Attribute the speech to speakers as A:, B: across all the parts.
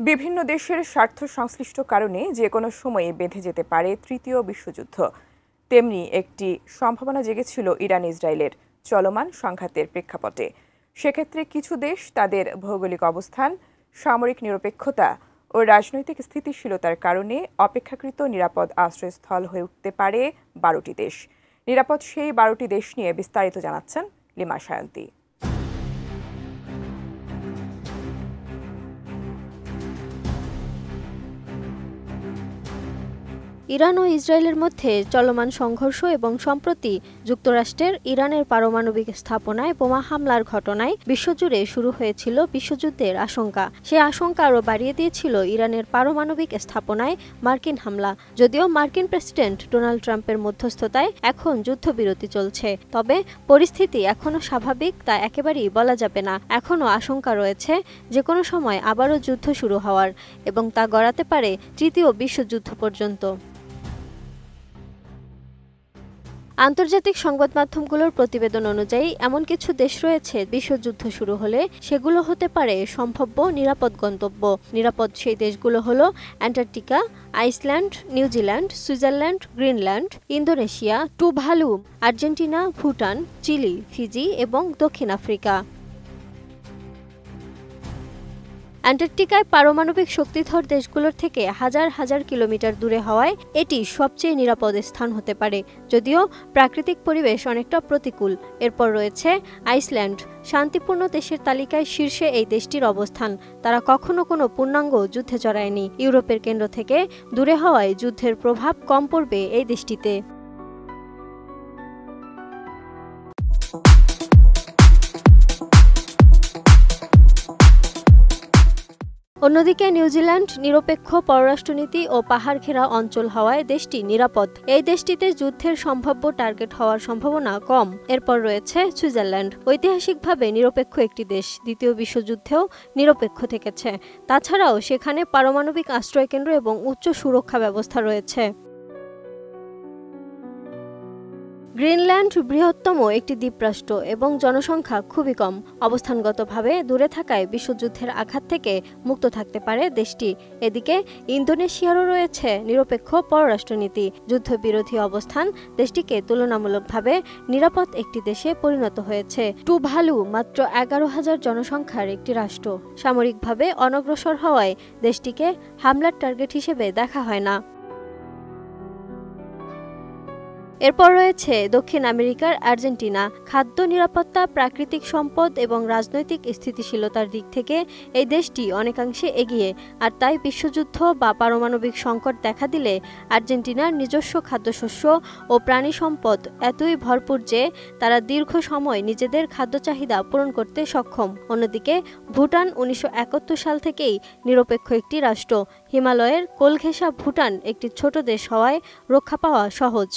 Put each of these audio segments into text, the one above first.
A: বিভিন্ন দেশের স্বার্থ সংশ্লিষ্ট কারণে যে কোনো সময়ে বেঁধে যেতে পারে তৃতীয় বিশ্বযুদ্ধ। তেমনি একটি সম্ভাবনা জেগেছিল ইরান ইসরায়েলের চলমান সংঘাতের প্রেক্ষাপটে। সেক্ষেত্রে কিছু দেশ তাদের ভৌগোলিক অবস্থান, সামরিক নিরপেক্ষতা ও রাজনৈতিক স্থিতিশীলতার কারণে অপেক্ষাকৃত নিরাপদ আশ্রয়স্থল হয়ে উঠতে পারে 12টি দেশ। নিরাপদ সেই 12টি দেশ নিয়ে বিস্তারিত জানাচ্ছেন লিমা সায়ন্তী।
B: ইরান ও ইসরায়েলের মধ্যে চলমান সংঘর্ষ এবং সম্প্রতি যুক্তরাষ্ট্রের ইরানের পারমাণবিক স্থাপনায় বোমা হামলার ঘটনায় বিশ্বজুড়ে শুরু হয়েছিল বিশ্বযুদ্ধের আশঙ্কা। সে আশঙ্কা আরও বাড়িয়ে দিয়েছিল ইরানের পারমাণবিক স্থাপনায় মার্কিন হামলা। যদিও মার্কিন প্রেসিডেন্ট ডোনাল্ড ট্রাম্পের মধ্যস্থতায় এখন যুদ্ধবিরতি চলছে, তবে পরিস্থিতি এখনও স্বাভাবিক তা একেবারেই বলা যাবে না। এখনও আশঙ্কা রয়েছে যে কোনো সময় আবারও যুদ্ধ শুরু হওয়ার, এবং তা গড়াতে পারে তৃতীয় বিশ্বযুদ্ধ পর্যন্ত। আন্তর্জাতিক সংবাদ মাধ্যমগুলোর প্রতিবেদন অনুযায়ী এমন কিছু দেশ রয়েছে বিশ্বযুদ্ধ শুরু হলে সেগুলো হতে পারে সম্ভাব্য নিরাপদ গন্তব্য। নিরাপদ সেই দেশগুলো হলো Antarctica, Iceland, New Zealand, Switzerland, Greenland, Indonesia, Tuvalu, Argentina, Bhutan, Chile, Fiji এবং দক্ষিণ আফ্রিকা। অ্যান্টার্কটিকায় পারমাণবিক শক্তিধর দেশগুলোর থেকে হাজার হাজার কিলোমিটার দূরে হওয়ায় এটি সবচেয়ে নিরাপদ স্থান হতে পারে, যদিও প্রাকৃতিক পরিবেশ অনেকটা প্রতিকূল। এরপর রয়েছে আইসল্যান্ড। শান্তিপূর্ণ দেশের তালিকায় শীর্ষে এই দেশটির অবস্থান। তারা কখনো কোনো পূর্ণাঙ্গ যুদ্ধে জড়ায়নি। ইউরোপের কেন্দ্র থেকে দূরে হওয়ায় যুদ্ধের প্রভাব কম পড়বে এই দেশটিতে। অন্যদিকে নিউজিল্যান্ড নিরপেক্ষ পররাষ্ট্রনীতি ও পাহাড় ঘেরা অঞ্চল হওয়ায় দেশটি নিরাপদ। এই দেশটিতে যুদ্ধের সম্ভাব্য টার্গেট হওয়ার সম্ভাবনা কম। এরপর রয়েছে সুইজারল্যান্ড। ঐতিহাসিকভাবে নিরপেক্ষ একটি দেশ, দ্বিতীয় বিশ্বযুদ্ধেও নিরপেক্ষ থেকেছে। তাছাড়াও সেখানে পারমাণবিক আশ্রয়কেন্দ্র এবং উচ্চ সুরক্ষা ব্যবস্থা রয়েছে। গ্রিনল্যান্ড বৃহত্তম একটি দ্বীপরাষ্ট্র এবং জনসংখ্যা খুবই কম। অবস্থানগতভাবে দূরে থাকায় বিশ্বযুদ্ধের আঘাত থেকে মুক্ত থাকতে পারে দেশটি। এদিকে ইন্দোনেশিয়ারও রয়েছে নিরপেক্ষ পররাষ্ট্রনীতি। যুদ্ধবিরোধী অবস্থান দেশটিকে তুলনামূলকভাবে নিরাপদ একটি দেশে পরিণত হয়েছে। টুভালু মাত্র 11,000 জনসংখ্যার একটি রাষ্ট্র। সামরিকভাবে অনগ্রসর হওয়ায় দেশটিকে হামলার টার্গেট হিসেবে দেখা হয় না। এরপর রয়েছে দক্ষিণ আমেরিকার আর্জেন্টিনা। খাদ্য নিরাপত্তা, প্রাকৃতিক সম্পদ এবং রাজনৈতিক স্থিতিশীলতার দিক থেকে এই দেশটি অনেকাংশে এগিয়ে। আর তাই বিশ্বযুদ্ধ বা পারমাণবিক সংকট দেখা দিলে আর্জেন্টিনার নিজস্ব খাদ্যশস্য ও প্রাণী সম্পদ এতই ভরপুর যে তারা দীর্ঘ সময় নিজেদের খাদ্য চাহিদা পূরণ করতে সক্ষম। অন্যদিকে ভুটান 1971 সাল থেকেই নিরপেক্ষ একটি রাষ্ট্র। হিমালয়ের কোলঘেঁষা ভুটান একটি ছোট দেশ হওয়ায় রক্ষা পাওয়া সহজ।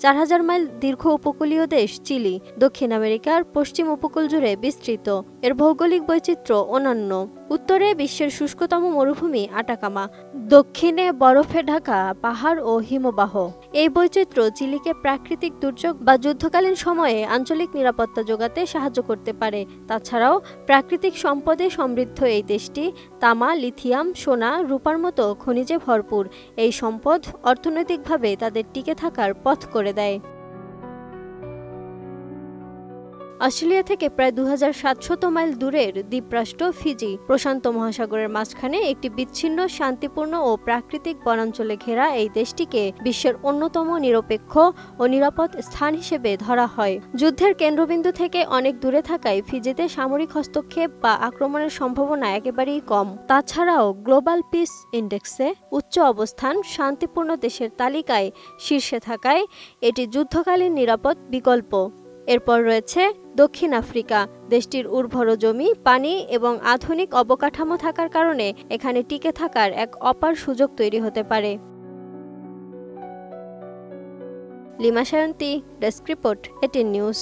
B: 4000 মাইল দীর্ঘ উপকূলীয় দেশ চিলি দক্ষিণ আমেরিকার পশ্চিম উপকূল জুড়ে বিস্তৃত। এর ভৌগোলিক বৈচিত্র্য অনন্য। উত্তরে বিশ্বের শুষ্কতম মরুভূমি আটাকামা, দক্ষিণে বরফে ঢাকা পাহাড় ও হিমবাহ। এই বৈচিত্র্য চিলিকে প্রাকৃতিক দুর্যোগ বা যুদ্ধকালীন সময়ে আঞ্চলিক নিরাপত্তা জোগাতে সাহায্য করতে পারে। তাছাড়াও প্রাকৃতিক সম্পদে সমৃদ্ধ এই দেশটি তামা, লিথিয়াম, সোনা, রূপার মতো খনিজে ভরপুর। এই সম্পদ অর্থনৈতিকভাবে তাদের টিকে থাকার পথ করে দেয়। অস্ট্রেলিয়া থেকে প্রায় 2700 মাইল দূরের দ্বীপরাষ্ট্র ফিজি প্রশান্ত মহাসাগরের মাঝখানে একটি বিচ্ছিন্ন, শান্তিপূর্ণ ও প্রাকৃতিক বনাঞ্চলে ঘেরা এই দেশটিকে বিশ্বের অন্যতম নিরপেক্ষ ও নিরাপদ স্থান হিসেবে ধরা হয়। যুদ্ধের কেন্দ্রবিন্দু থেকে অনেক দূরে থাকায় ফিজিতে সামরিক হস্তক্ষেপ বা আক্রমণের সম্ভাবনা একেবারেই কম। তাছাড়াও গ্লোবাল পিস ইন্ডেক্সে উচ্চ অবস্থান, শান্তিপূর্ণ দেশের তালিকায় শীর্ষে থাকায় এটি যুদ্ধকালীন নিরাপদ বিকল্প। এরপর রয়েছে দক্ষিণ আফ্রিকা। দেশটির উর্বর জমি, পানি এবং আধুনিক অবকাঠামো থাকার কারণে এখানে টিকে থাকার এক অপার সুযোগ তৈরি হতে পারে। Lima Sayanti, desk report, 18 news.